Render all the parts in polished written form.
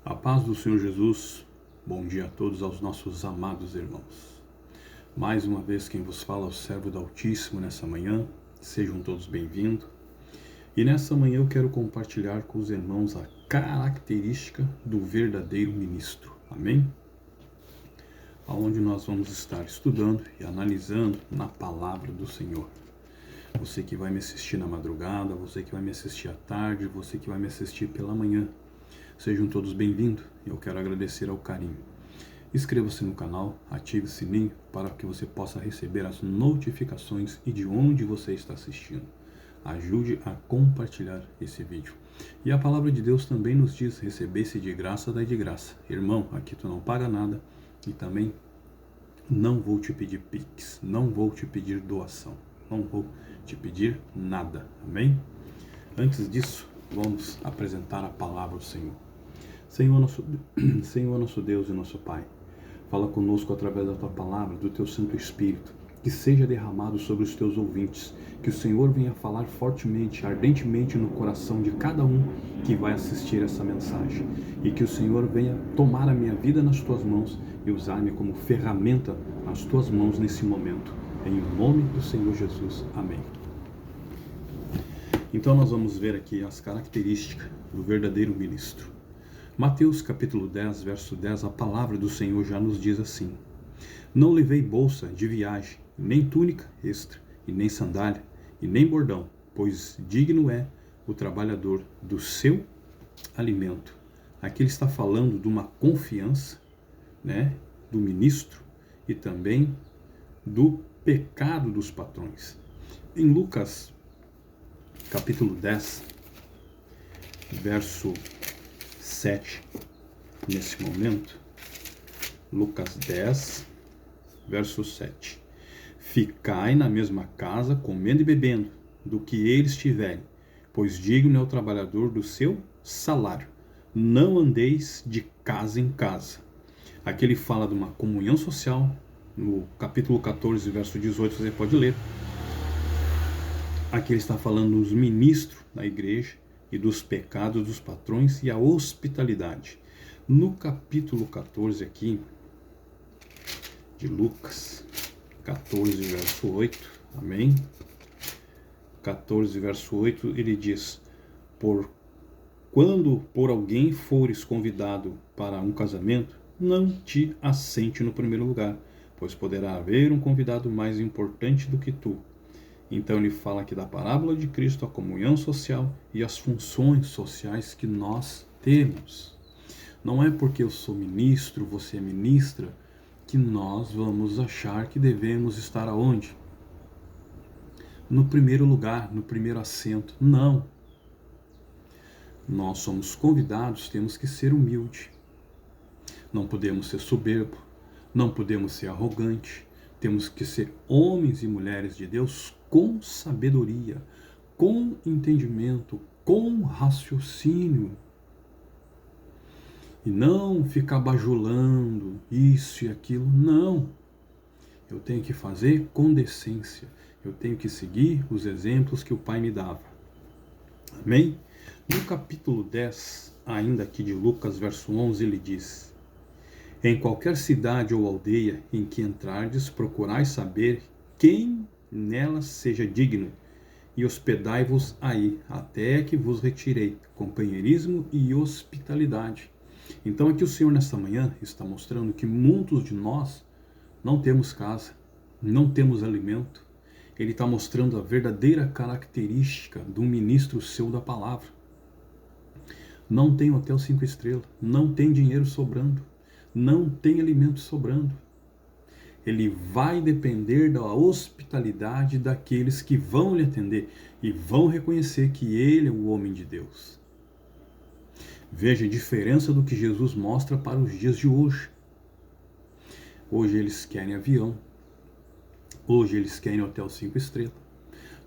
A paz do Senhor Jesus, bom dia a todos, aos nossos amados irmãos. Mais uma vez quem vos fala é o servo do Altíssimo nessa manhã, sejam todos bem-vindos. E nessa manhã eu quero compartilhar com os irmãos a característica do verdadeiro ministro, amém? Onde nós vamos estar estudando e analisando na palavra do Senhor. Você que vai me assistir na madrugada, você que vai me assistir à tarde, você que vai me assistir pela manhã, sejam todos bem-vindos. Eu quero agradecer ao carinho. Inscreva-se no canal, ative o sininho para que você possa receber as notificações e de onde você está assistindo. Ajude a compartilhar esse vídeo. E a palavra de Deus também nos diz: recebesse de graça, dai de graça. Irmão, aqui tu não paga nada e também não vou te pedir pix, não vou te pedir doação, não vou te pedir nada, amém? Antes disso, vamos apresentar a palavra do Senhor. Senhor nosso Deus e nosso Pai, fala conosco através da Tua palavra, do Teu Santo Espírito, que seja derramado sobre os Teus ouvintes, que o Senhor venha falar fortemente, ardentemente no coração de cada um que vai assistir essa mensagem, e que o Senhor venha tomar a minha vida nas Tuas mãos e usar-me como ferramenta nas Tuas mãos nesse momento, em nome do Senhor Jesus, amém. Então nós vamos ver aqui as características do verdadeiro ministro. Mateus capítulo 10, verso 10, a palavra do Senhor já nos diz assim: não levei bolsa de viagem, nem túnica extra, e nem sandália, e nem bordão, pois digno é o trabalhador do seu alimento. Aqui ele está falando de uma confiança, do ministro e também do pecado dos patrões. Em Lucas capítulo 10, verso 7, nesse momento, Lucas 10, verso 7. Ficai na mesma casa, comendo e bebendo, do que eles tiverem, pois digno é o trabalhador do seu salário. Não andeis de casa em casa. Aqui ele fala de uma comunhão social, no capítulo 14, verso 18, você pode ler. Aqui ele está falando dos ministros da igreja e dos pecados dos patrões e a hospitalidade. No capítulo 14 aqui, de Lucas, 14, verso 8, amém? 14, verso 8, ele diz: quando por alguém fores convidado para um casamento, não te assente no primeiro lugar, pois poderá haver um convidado mais importante do que tu. Então ele fala aqui da parábola de Cristo, a comunhão social e as funções sociais que nós temos. Não é porque eu sou ministro, você é ministra, que nós vamos achar que devemos estar aonde? No primeiro lugar, no primeiro assento. Não. Nós somos convidados, temos que ser humilde. Não podemos ser soberbo, não podemos ser arrogante. Temos que ser homens e mulheres de Deus com sabedoria, com entendimento, com raciocínio. E não ficar bajulando isso e aquilo, não. Eu tenho que fazer com decência. Eu tenho que seguir os exemplos que o Pai me dava. Amém? No capítulo 10, ainda aqui de Lucas, verso 11, ele diz: em qualquer cidade ou aldeia em que entrardes, procurai saber quem nela seja digno, e hospedai-vos aí, até que vos retirei. Companheirismo e hospitalidade. Então aqui o Senhor nesta manhã está mostrando que muitos de nós não temos casa, não temos alimento. Ele está mostrando a verdadeira característica do ministro seu da palavra. Não tem hotel 5 estrelas, não tem dinheiro sobrando, não tem alimento sobrando. Ele vai depender da hospitalidade daqueles que vão lhe atender e vão reconhecer que ele é o homem de Deus. Veja a diferença do que Jesus mostra para os dias de hoje. Hoje eles querem avião. Hoje eles querem hotel 5 estrelas.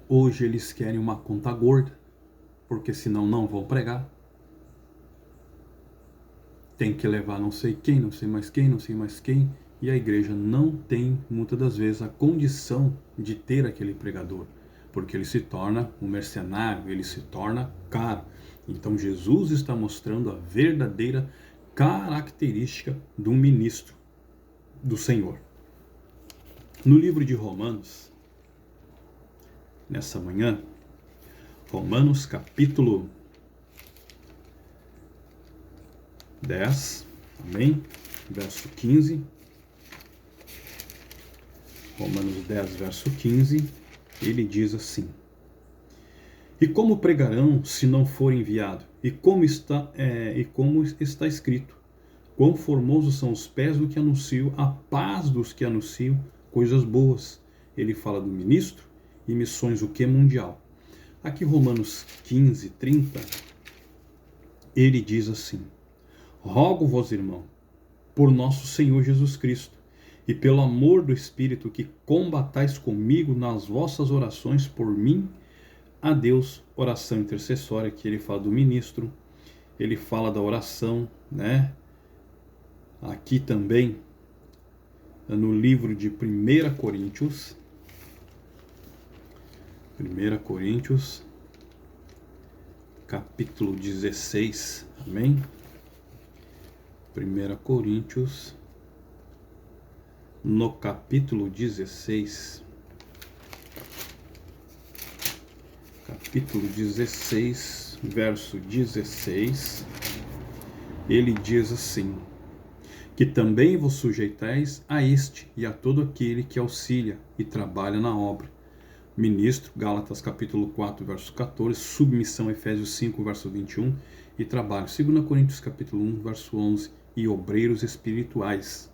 Hoje eles querem uma conta gorda, porque senão não vão pregar. Tem que levar não sei quem, não sei mais quem, não sei mais quem. E a igreja não tem, muitas das vezes, a condição de ter aquele pregador, porque ele se torna um mercenário, ele se torna caro. Então Jesus está mostrando a verdadeira característica de um ministro do Senhor. No livro de Romanos, nessa manhã, Romanos capítulo 10, amém? Verso 15. Romanos 10, verso 15, ele diz assim: E como pregarão se não for enviado? E como está escrito: Quão formosos são os pés do que anunciam a paz dos que anunciam coisas boas. Ele fala do ministro e missões, o que é mundial. Aqui Romanos 15, 30, ele diz assim: Rogo-vos, irmão, por nosso Senhor Jesus Cristo, e pelo amor do Espírito, que combatais comigo nas vossas orações por mim, a Deus, oração intercessória, que ele fala do ministro, ele fala da oração, né? Aqui também, no livro de 1 Coríntios, capítulo 16, amém? 1 Coríntios, no capítulo 16, verso 16, ele diz assim: que também vos sujeitais a este e a todo aquele que auxilia e trabalha na obra. Ministro, Gálatas capítulo 4, verso 14, submissão, Efésios 5, verso 21, e trabalho, 2 Coríntios capítulo 1, verso 11, e obreiros espirituais,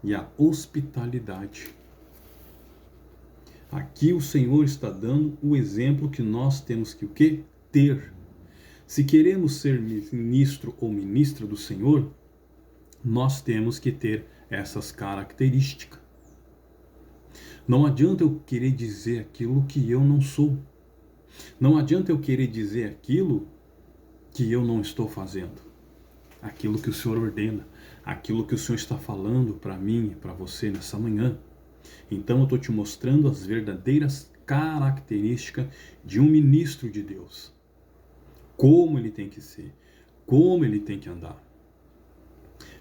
e a hospitalidade. Aqui o Senhor está dando o exemplo que nós temos que o quê? Ter. Se queremos ser ministro ou ministra do Senhor, nós temos que ter essas características. Não adianta eu querer dizer aquilo que eu não sou. Não adianta eu querer dizer aquilo que eu não estou fazendo. Aquilo que o Senhor ordena, aquilo que o Senhor está falando para mim e para você nessa manhã. Então eu estou te mostrando as verdadeiras características de um ministro de Deus. Como ele tem que ser, como ele tem que andar.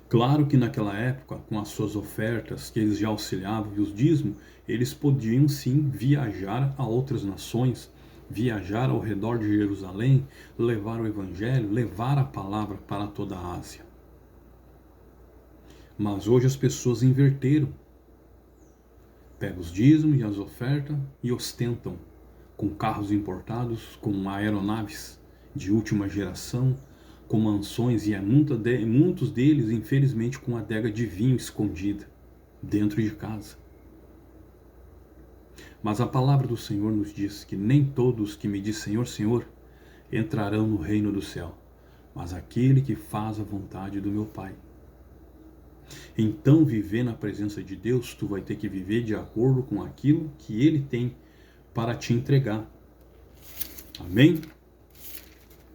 Claro que naquela época, com as suas ofertas, que eles já auxiliavam e os dízimos, eles podiam sim viajar a outras nações, viajar ao redor de Jerusalém, levar o evangelho, levar a palavra para toda a Ásia. Mas hoje as pessoas inverteram. Pegam os dízimos e as ofertas e ostentam com carros importados, com aeronaves de última geração, com mansões, e muitos deles, infelizmente, com adega de vinho escondida dentro de casa. Mas a palavra do Senhor nos diz que nem todos que me diz Senhor, Senhor, entrarão no reino do céu, mas aquele que faz a vontade do meu Pai. Então, viver na presença de Deus, tu vai ter que viver de acordo com aquilo que Ele tem para te entregar. Amém?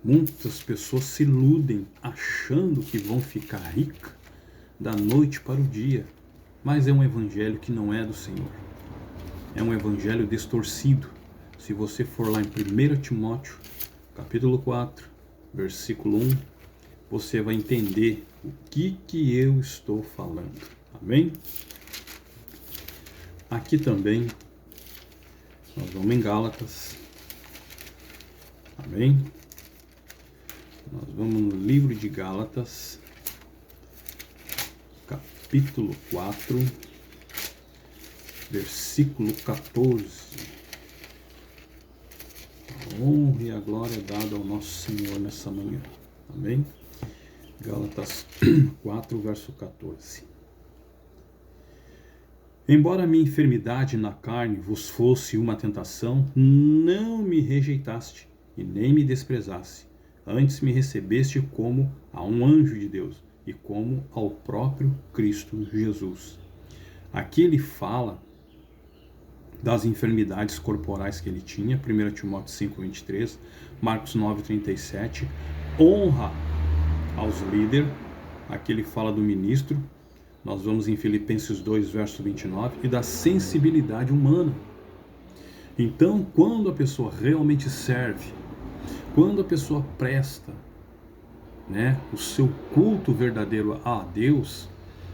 Muitas pessoas se iludem achando que vão ficar ricas da noite para o dia, mas é um evangelho que não é do Senhor. É um evangelho distorcido. Se você for lá em 1 Timóteo, capítulo 4, versículo 1, você vai entender o que eu estou falando. Amém? Aqui também, nós vamos em Gálatas. Amém? Nós vamos no livro de Gálatas, capítulo 4, versículo 14. A honra e a glória dada ao nosso Senhor nessa manhã. Amém? Gálatas 4, verso 14. Embora a minha enfermidade na carne vos fosse uma tentação, não me rejeitaste e nem me desprezaste. Antes me recebeste como a um anjo de Deus e como ao próprio Cristo Jesus. Aqui ele fala das enfermidades corporais que ele tinha, 1 Timóteo 5, 23, Marcos 9, 37, honra aos líderes, aqui ele fala do ministro, nós vamos em Filipenses 2, verso 29, e da sensibilidade humana. Então, quando a pessoa realmente serve, quando a pessoa presta, né, o seu culto verdadeiro a Deus,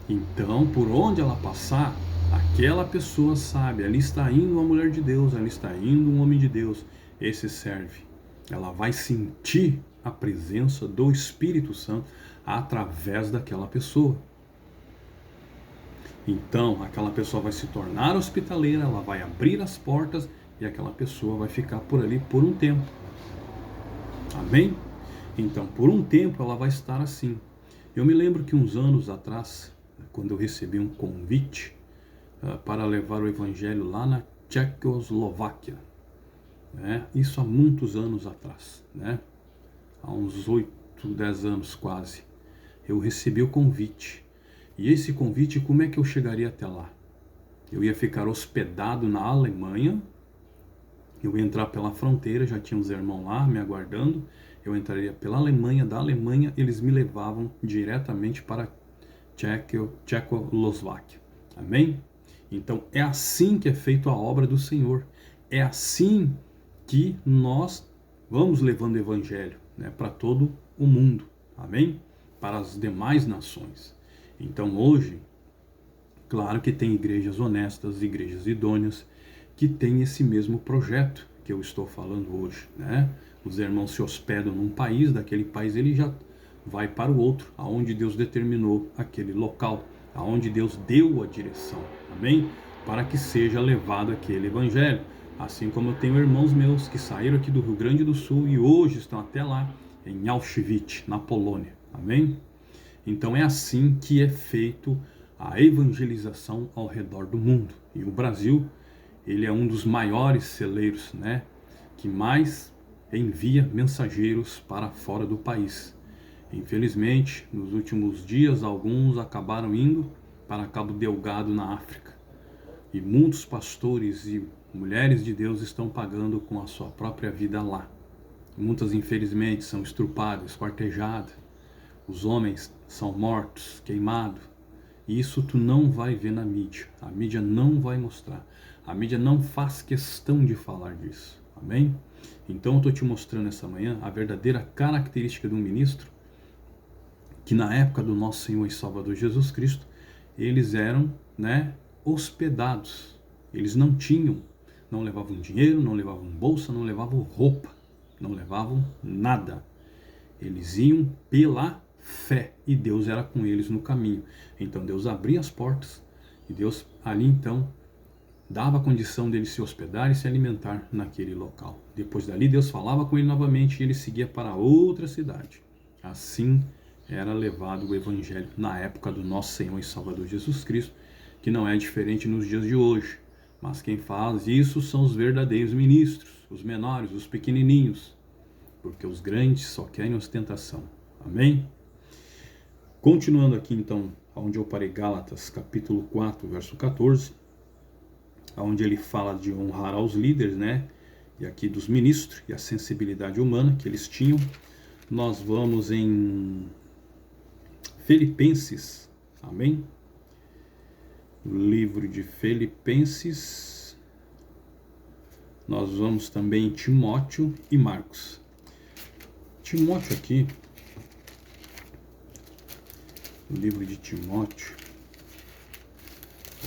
então por onde ela passar, aquela pessoa sabe, ali está indo uma mulher de Deus, ali está indo um homem de Deus, esse serve. Ela vai sentir a presença do Espírito Santo através daquela pessoa. Então, aquela pessoa vai se tornar hospitaleira, ela vai abrir as portas e aquela pessoa vai ficar por ali por um tempo. Amém? Então, por um tempo ela vai estar assim. Eu me lembro que uns anos atrás, quando eu recebi um convite para levar o evangelho lá na Tchecoslováquia, né? Isso há muitos anos atrás, né? Há uns 8, 10 anos quase, eu recebi o convite. E esse convite, como é que eu chegaria até lá? Eu ia ficar hospedado na Alemanha, eu ia entrar pela fronteira, já tinha uns irmãos lá me aguardando, eu entraria pela Alemanha, da Alemanha eles me levavam diretamente para Tchecoslováquia. Amém? Então é assim que é feita a obra do Senhor. É assim que nós vamos levando o evangelho, né, para todo o mundo. Amém? Para as demais nações. Então hoje, claro que tem igrejas honestas, igrejas idôneas, que têm esse mesmo projeto que eu estou falando hoje, né? Os irmãos se hospedam num país, daquele país ele já vai para o outro, aonde Deus determinou aquele local, aonde Deus deu a direção, amém? Para que seja levado aquele evangelho. Assim como eu tenho irmãos meus que saíram aqui do Rio Grande do Sul e hoje estão até lá, em Auschwitz, na Polônia, amém? Então é assim que é feito a evangelização ao redor do mundo. E o Brasil, ele é um dos maiores celeiros, né, que mais envia mensageiros para fora do país. Infelizmente, nos últimos dias, alguns acabaram indo para Cabo Delgado, na África. E muitos pastores e mulheres de Deus estão pagando com a sua própria vida lá. Muitas, infelizmente, são estrupadas, esquartejadas. Os homens são mortos, queimados. E isso tu não vai ver na mídia. A mídia não vai mostrar. A mídia não faz questão de falar disso. Amém? Então eu estou te mostrando essa manhã a verdadeira característica de um ministro, que na época do nosso Senhor e Salvador Jesus Cristo, eles eram, né, hospedados. Eles não tinham, não levavam dinheiro, não levavam bolsa, não levavam roupa, não levavam nada. Eles iam pela fé e Deus era com eles no caminho. Então Deus abria as portas e Deus ali então dava a condição dele se hospedar e se alimentar naquele local. Depois dali Deus falava com ele novamente e ele seguia para outra cidade. Assim era levado o evangelho na época do nosso Senhor e Salvador Jesus Cristo, que não é diferente nos dias de hoje. Mas quem faz isso são os verdadeiros ministros, os menores, os pequenininhos, porque os grandes só querem ostentação. Amém? Continuando aqui então, onde eu parei, Gálatas capítulo 4, verso 14, onde ele fala de honrar aos líderes, né? E aqui dos ministros e a sensibilidade humana que eles tinham. Nós vamos em Filipenses, amém? O livro de Filipenses. Nós vamos também em Timóteo e Marcos. Timóteo aqui, o livro de Timóteo,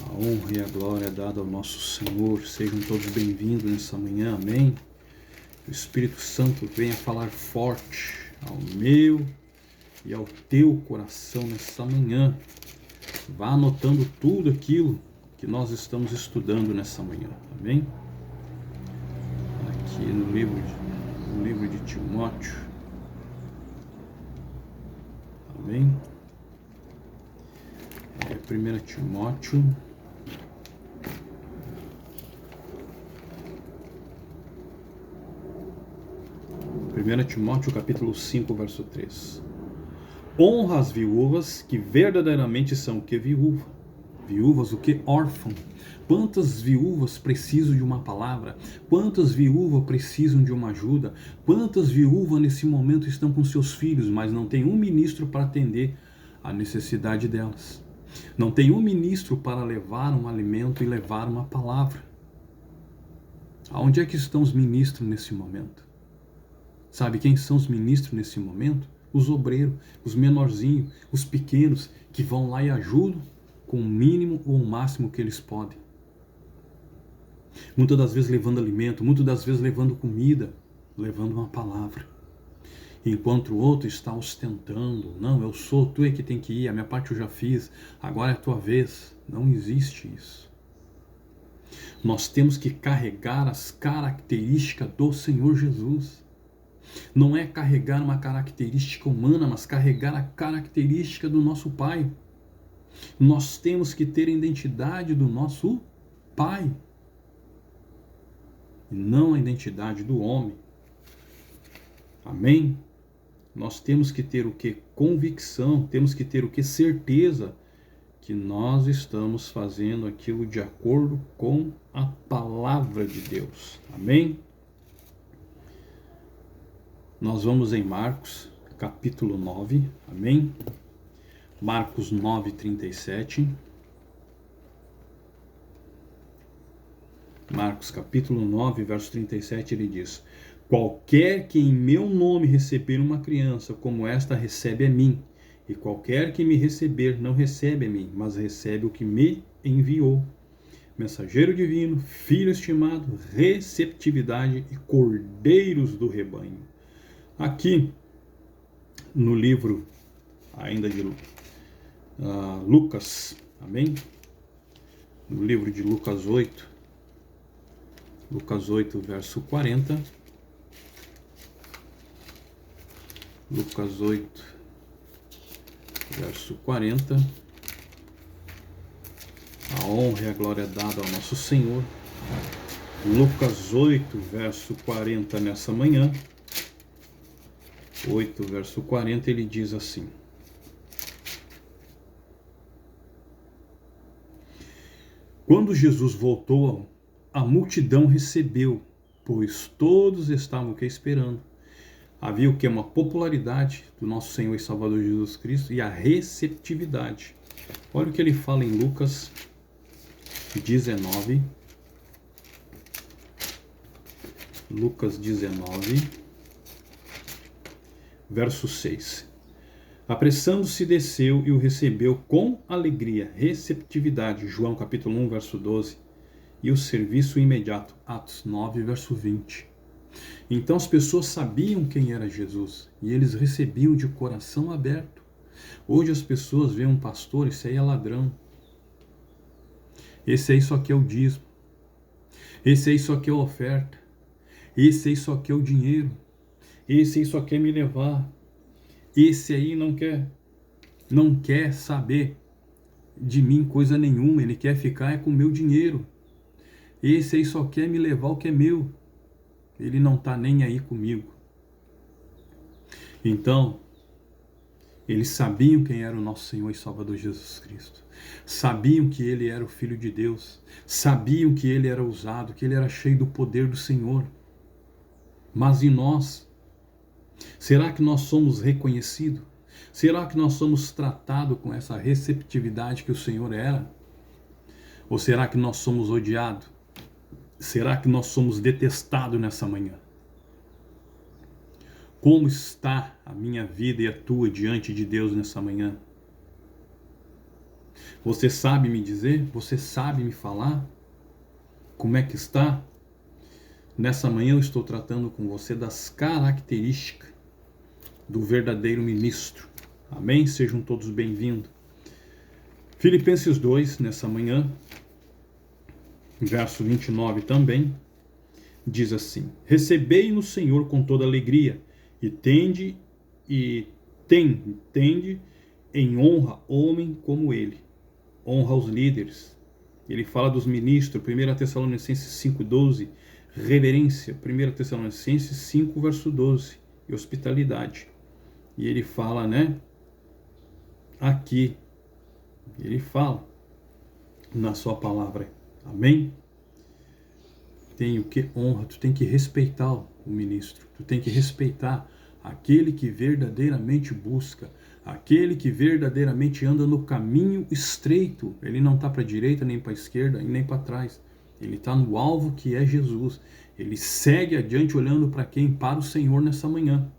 a honra e a glória é dada ao nosso Senhor. Sejam todos bem-vindos nessa manhã, amém? O Espírito Santo venha falar forte ao meu e ao teu coração nessa manhã. Vá anotando tudo aquilo que nós estamos estudando nessa manhã, amém? Aqui no livro de Timóteo, amém? 1 Timóteo, capítulo 5, verso 3. Honra as viúvas, que verdadeiramente são o que viúva. Viúvas, o que órfão. Quantas viúvas precisam de uma palavra? Quantas viúvas precisam de uma ajuda? Quantas viúvas nesse momento estão com seus filhos, mas não tem um ministro para atender a necessidade delas? Não tem um ministro para levar um alimento e levar uma palavra. Aonde é que estão os ministros nesse momento? Sabe quem são os ministros nesse momento? os obreiros, os menorzinhos, os pequenos, que vão lá e ajudam com o mínimo ou o máximo que eles podem. Muitas das vezes levando alimento, muitas das vezes levando comida, levando uma palavra. Enquanto o outro está ostentando, não, eu sou, tu é que tem que ir, a minha parte eu já fiz, agora é a tua vez. Não existe isso. Nós temos que carregar as características do Senhor Jesus. Não é carregar uma característica humana, mas carregar a característica do nosso Pai. Nós temos que ter a identidade do nosso Pai, e não a identidade do homem. Amém? Nós temos que ter o que? Convicção, temos que ter o que? Certeza que nós estamos fazendo aquilo de acordo com a palavra de Deus. Amém? Nós vamos em Marcos, capítulo 9. Amém? Marcos 9, 37. Marcos, capítulo 9, verso 37, ele diz: qualquer que em meu nome receber uma criança como esta recebe a mim, e qualquer que me receber não recebe a mim, mas recebe o que me enviou. Mensageiro divino, filho estimado, receptividade e cordeiros do rebanho. Aqui no livro ainda de Lucas, amém? No livro de Lucas 8, verso 40. Lucas 8, verso 40. A honra e a glória é dada ao nosso Senhor. Lucas 8, verso 40, nessa manhã. 8, verso 40, ele diz assim: quando Jesus voltou, a multidão recebeu, pois todos estavam aqui esperando. Havia o que? Uma popularidade do nosso Senhor e Salvador Jesus Cristo e a receptividade. Olha o que ele fala em Lucas 19. Lucas 19, verso 6. Apressando-se, desceu e o recebeu com alegria, receptividade. João capítulo 1, verso 12. E o serviço imediato. Atos 9, verso 20. Então as pessoas sabiam quem era Jesus e eles recebiam de coração aberto. Hoje as pessoas veem um pastor, esse aí é ladrão. Esse aí só quer o dízimo. Esse aí só quer a oferta. Esse aí só quer o dinheiro. Esse aí só quer me levar. Esse aí não quer saber de mim coisa nenhuma. Ele quer ficar com o meu dinheiro. Esse aí só quer me levar o que é meu. Ele não está nem aí comigo. Então, eles sabiam quem era o nosso Senhor e Salvador Jesus Cristo. Sabiam que Ele era o Filho de Deus. Sabiam que Ele era ousado, que Ele era cheio do poder do Senhor. Mas e nós? Será que nós somos reconhecidos? Será que nós somos tratados com essa receptividade que o Senhor era? Ou será que nós somos odiados? Será que nós somos detestados nessa manhã? Como está a minha vida e a tua diante de Deus nessa manhã? Você sabe me dizer? Você sabe me falar? Como é que está? Nessa manhã eu estou tratando com você das características do verdadeiro ministro. Amém? Sejam todos bem-vindos. Filipenses 2, nessa manhã, verso 29 também, diz assim: recebei no Senhor com toda alegria, e tende em honra homem como ele. Honra aos líderes. Ele fala dos ministros, 1 Tessalonicenses 5,12, reverência, 1 Tessalonicenses 5, verso 12, e hospitalidade. E ele fala, aqui, ele fala na sua palavra. Amém? Tem o que? Honra. Tu tem que respeitar o ministro. Tu tem que respeitar aquele que verdadeiramente busca. Aquele que verdadeiramente anda no caminho estreito. Ele não está para a direita, nem para a esquerda e nem para trás. Ele está no alvo que é Jesus. Ele segue adiante olhando para quem? Para o Senhor nessa manhã.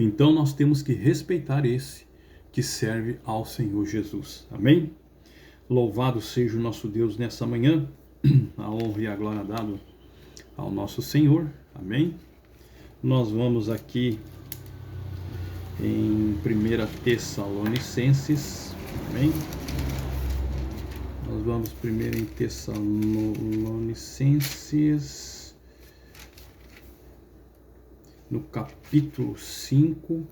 Então nós temos que respeitar esse que serve ao Senhor Jesus. Amém? Louvado seja o nosso Deus nessa manhã, a honra e a glória dado ao nosso Senhor. Amém? Nós vamos aqui em 1 Tessalonicenses. Amém? Nós vamos primeiro em Tessalonicenses, no capítulo 5,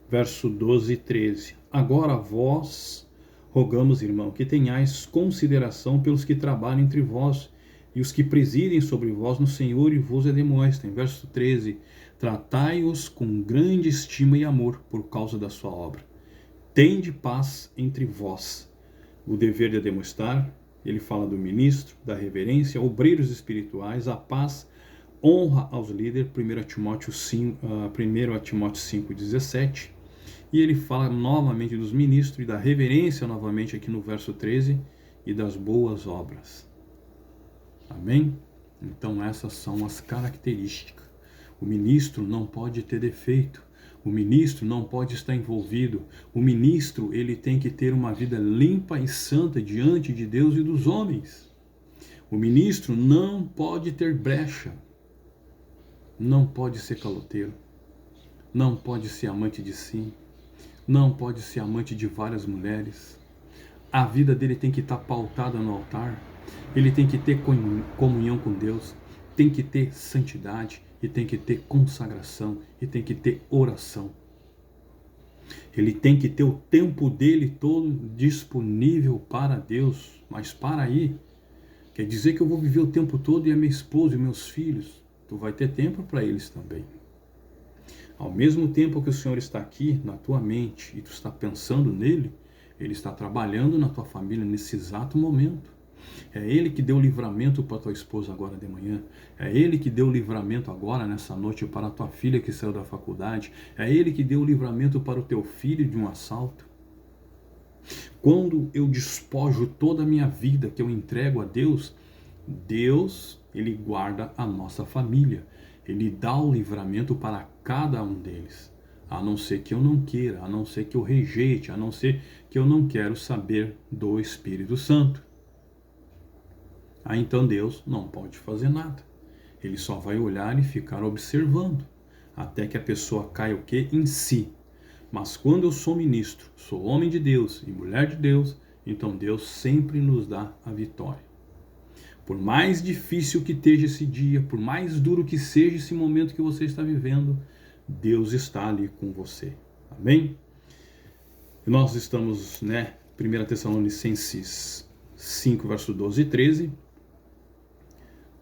verso 12 e 13. Agora vós rogamos, irmão, que tenhais consideração pelos que trabalham entre vós e os que presidem sobre vós no Senhor e vos admoestem. Verso 13. Tratai-os com grande estima e amor por causa da sua obra. Tende paz entre vós. O dever de admoestar, ele fala do ministro, da reverência, obreiros espirituais, a paz, honra aos líderes, 1 Timóteo 5,17. E ele fala novamente dos ministros e da reverência novamente aqui no verso 13 e das boas obras. Amém? Então essas são as características. O ministro não pode ter defeito. O ministro não pode estar envolvido. O ministro, ele tem que ter uma vida limpa e santa diante de Deus e dos homens. O ministro não pode ter brecha. Não pode ser caloteiro. Não pode ser amante de si. Não pode ser amante de várias mulheres. A vida dele tem que estar pautada no altar. Ele tem que ter comunhão com Deus. Tem que ter santidade. E tem que ter consagração. E tem que ter oração. Ele tem que ter o tempo dele todo disponível para Deus. Mas para aí, quer dizer que eu vou viver o tempo todo e a minha esposa e meus filhos? Tu vai ter tempo para eles também. Ao mesmo tempo que o Senhor está aqui na tua mente e tu está pensando nele, ele está trabalhando na tua família nesse exato momento. É ele que deu o livramento para tua esposa agora de manhã. É ele que deu o livramento agora nessa noite para a tua filha que saiu da faculdade. É ele que deu o livramento para o teu filho de um assalto. Quando eu despojo toda a minha vida que eu entrego a Deus, Deus, ele guarda a nossa família. Ele dá o livramento para cada um deles. A não ser que eu não queira, a não ser que eu rejeite, a não ser que eu não quero saber do Espírito Santo. Aí então Deus não pode fazer nada. Ele só vai olhar e ficar observando. Até que a pessoa caia o quê? Em si. Mas quando eu sou ministro, sou homem de Deus e mulher de Deus, então Deus sempre nos dá a vitória. Por mais difícil que esteja esse dia, por mais duro que seja esse momento que você está vivendo, Deus está ali com você. Amém? E nós estamos, 1 Tessalonicenses 5, verso 12 e 13.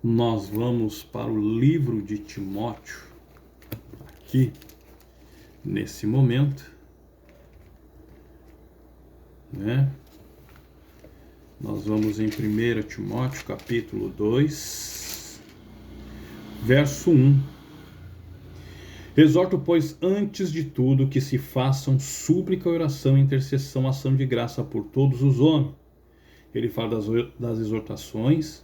Nós vamos para o livro de Timóteo, aqui, nesse momento, Nós vamos em 1 Timóteo, capítulo 2, verso 1. Exorto, pois, antes de tudo, que se façam súplica, oração, intercessão, ação de graça por todos os homens. Ele fala das exortações,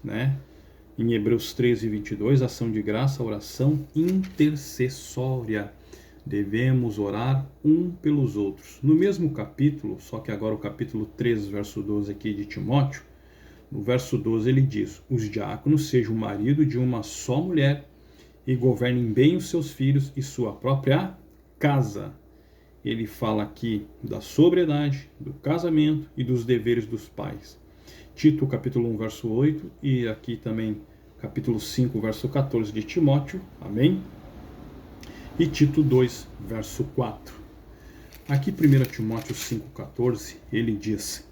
em Hebreus 13, 22, ação de graça, oração intercessória. Devemos orar um pelos outros. No mesmo capítulo, só que agora o capítulo 3, verso 12 aqui de Timóteo, no verso 12 ele diz: os diáconos sejam o marido de uma só mulher e governem bem os seus filhos e sua própria casa. Ele fala aqui da sobriedade, do casamento e dos deveres dos pais. Tito, capítulo 1, verso 8, e aqui também capítulo 5, verso 14 de Timóteo. Amém? E Tito 2, verso 4. Aqui 1 Timóteo 5, 14, ele diz: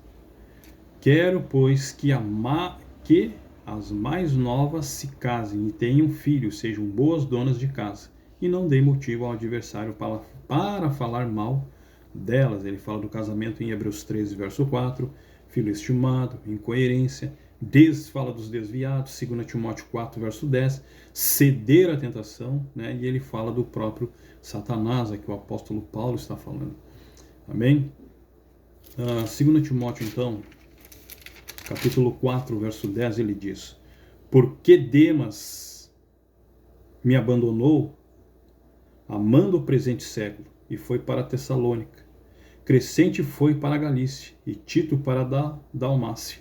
quero, pois, que as mais novas se casem e tenham filhos, sejam boas donas de casa, e não deem motivo ao adversário para falar mal delas. Ele fala do casamento em Hebreus 13, verso 4, filho estimado, incoerência, fala dos desviados, 2 Timóteo 4, verso 10, ceder à tentação, e ele fala do próprio Satanás, que o apóstolo Paulo está falando. Amém? 2 Timóteo, então, capítulo 4, verso 10, ele diz: porque Demas me abandonou, amando o presente século, e foi para Tessalônica. Crescente foi para a Galícia, e Tito para a Dalmácia.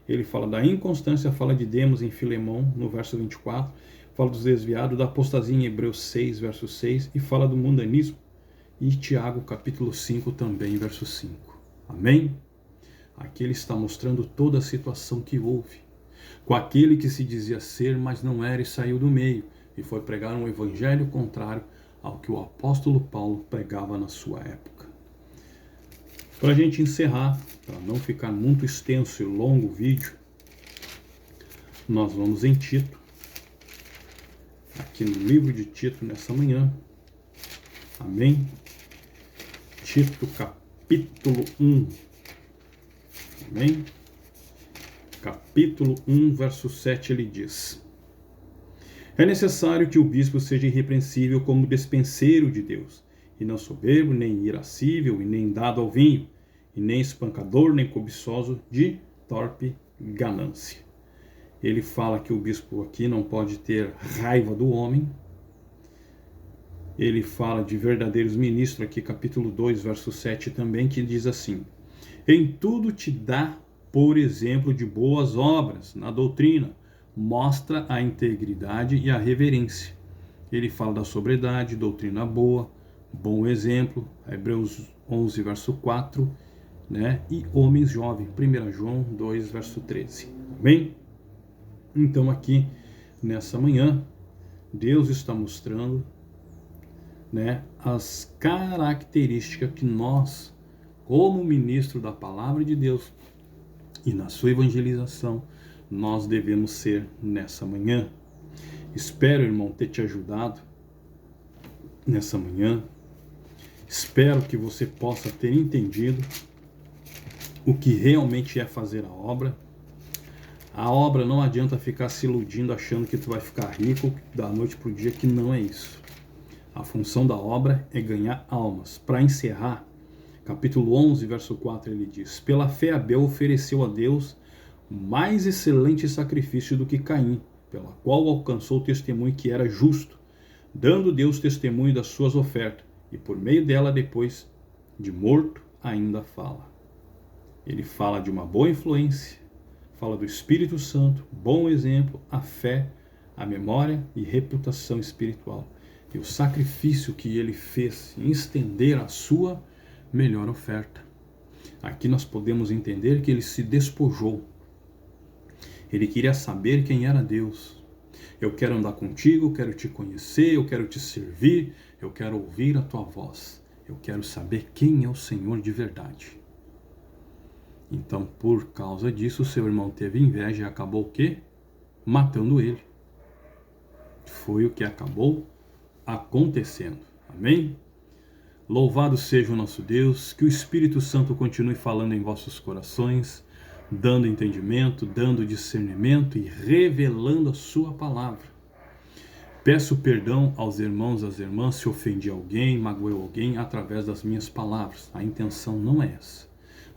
Ele fala da inconstância, fala de Demos em Filemão, no verso 24, fala dos desviados, da apostasia em Hebreus 6, verso 6, e fala do mundanismo, e Tiago, capítulo 5, também, verso 5. Amém? Aqui ele está mostrando toda a situação que houve, com aquele que se dizia ser, mas não era, e saiu do meio, e foi pregar um evangelho contrário ao que o apóstolo Paulo pregava na sua época. Para a gente encerrar, para não ficar muito extenso e longo o vídeo, nós vamos em Tito, aqui no livro de Tito nessa manhã. Amém? Tito capítulo 1. Amém? Capítulo 1, verso 7, ele diz: é necessário que o bispo seja irrepreensível como despenseiro de Deus, e não soberbo, nem irascível, e nem dado ao vinho, e nem espancador, nem cobiçoso de torpe ganância. Ele fala que o bispo aqui não pode ter raiva do homem. Ele fala de verdadeiros ministros aqui, capítulo 2, verso 7 também, que diz assim: em tudo te dá por exemplo de boas obras, na doutrina, mostra a integridade e a reverência. Ele fala da sobriedade, doutrina boa, bom exemplo, Hebreus 11, verso 4, né? E homens jovens, 1 João 2, verso 13. Amém? Então aqui, nessa manhã, Deus está mostrando, né, as características que nós, como ministro da palavra de Deus e na sua evangelização, nós devemos ser nessa manhã. Espero, irmão, ter te ajudado nessa manhã. Espero que você possa ter entendido o que realmente é fazer a obra. A obra não adianta ficar se iludindo achando que tu vai ficar rico da noite para o dia, que não é isso. A função da obra é ganhar almas. Para encerrar, capítulo 11, verso 4, ele diz: pela fé Abel ofereceu a Deus mais excelente sacrifício do que Caim, pela qual alcançou o testemunho que era justo, dando Deus testemunho das suas ofertas, e por meio dela, depois de morto, ainda fala. Ele fala de uma boa influência, fala do Espírito Santo, bom exemplo, a fé, a memória e reputação espiritual, e o sacrifício que ele fez em estender a sua melhor oferta. Aqui nós podemos entender que ele se despojou. Ele queria saber quem era Deus. Eu quero andar contigo, eu quero te conhecer, eu quero te servir, eu quero ouvir a tua voz. Eu quero saber quem é o Senhor de verdade. Então, por causa disso, seu irmão teve inveja e acabou o quê? Matando ele. Foi o que acabou acontecendo. Amém? Louvado seja o nosso Deus, que o Espírito Santo continue falando em vossos corações, dando entendimento, dando discernimento e revelando a sua palavra. Peço perdão aos irmãos e às irmãs se ofendi alguém, magoei alguém através das minhas palavras. A intenção não é essa.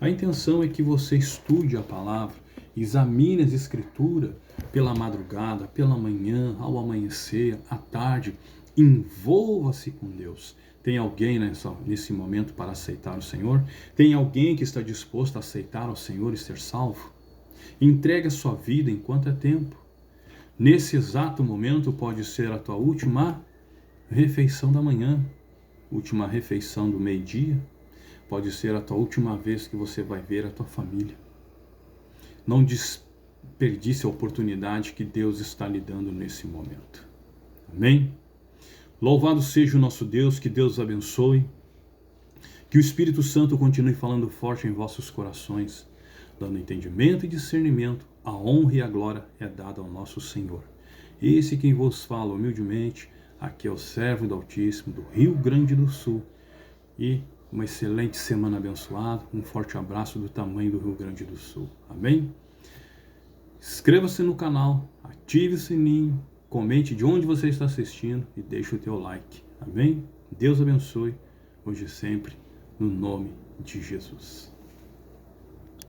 A intenção é que você estude a palavra, examine as escrituras pela madrugada, pela manhã, ao amanhecer, à tarde. Envolva-se com Deus. Tem alguém nesse momento para aceitar o Senhor? Tem alguém que está disposto a aceitar o Senhor e ser salvo? Entregue a sua vida enquanto é tempo. Nesse exato momento pode ser a tua última refeição da manhã, última refeição do meio-dia. Pode ser a tua última vez que você vai ver a tua família. Não desperdice a oportunidade que Deus está lhe dando nesse momento. Amém? Louvado seja o nosso Deus, que Deus abençoe, que o Espírito Santo continue falando forte em vossos corações, dando entendimento e discernimento. A honra e a glória é dada ao nosso Senhor. Esse quem vos fala humildemente, aqui é o servo do Altíssimo, do Rio Grande do Sul. E uma excelente semana abençoada, um forte abraço do tamanho do Rio Grande do Sul. Amém? Inscreva-se no canal, ative o sininho, comente de onde você está assistindo e deixe o teu like. Amém? Deus abençoe, hoje e sempre, no nome de Jesus.